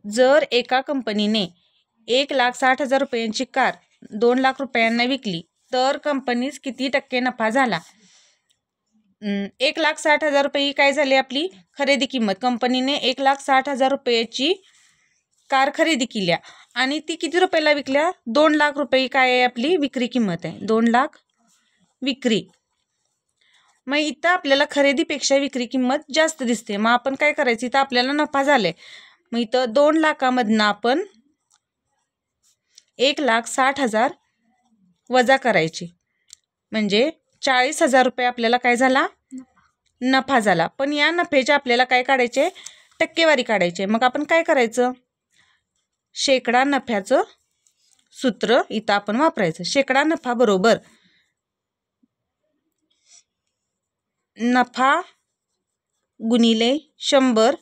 जर एका कंपनीने 1,60,000 रुपयांची कार 2 लाख रुपयांना विकली तर कंपनीस किती टक्के नफा झाला? 1,60,000 रुपये ही काय झाली आपली खरेदी किंमत. कंपनीने 1,60,000 रुपयाची कार खरेदी केल्या आणि ती किती रुपयाला विकल्या? 2 लाख रुपये काय आहे आपली विक्री किंमत आहे. 2 लाख विक्री. मग इथं आपल्याला खरेदीपेक्षा विक्री किंमत जास्त दिसते. मग आपण काय करायचं, इथं आपल्याला नफा झालाय. मग इथं 2 लाखामधनं आपण 1,60,000 वजा करायचे, म्हणजे 40,000 रुपये आपल्याला काय झाला? नफा झाला. पण या नफ्याचे आपल्याला काय काढायचे? टक्केवारी काढायचे. मग आपण काय करायचं? शेकडा नफ्याचं सूत्र इथं आपण वापरायचं. शेकडा नफा बरोबर नफा गुणिले 100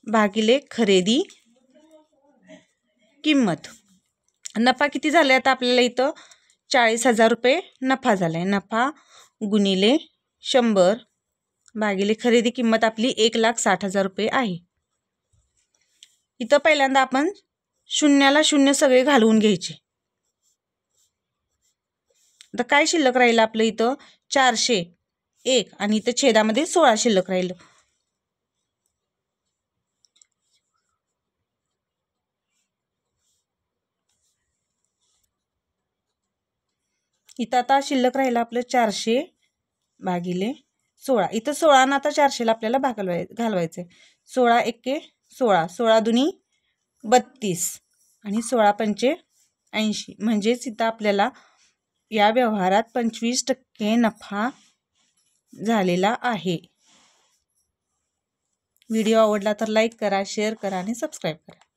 भागिले खरेदी किंमत. नफा किती झाले आता आपल्याला इथं? 40,000 रुपये नफा झालाय. नफा गुणिले 100 भागिले खरेदी किंमत आपली 1,60,000 रुपये आहे. इथं पहिल्यांदा आपण शून्याला शून्य सगळे घालवून घ्यायचे. आता काय शिल्लक राहिलं आपलं इथं? 401 आणि इथं छेदामध्ये 16 शिल्लक राहिलं. इथं आता शिल्लक राहिलं आपलं 400 भागिले 16. इथं 16 ना आता 400ला आपल्याला घालवायचं. 16 एके 16, 16 दुनी 32 आणि 16 पंचे 80. म्हणजेच इथं आपल्याला या व्यवहारात 25% नफा झालेला आहे. व्हिडिओ आवडला तर लाईक करा, शेअर करा आणि सबस्क्राईब करा.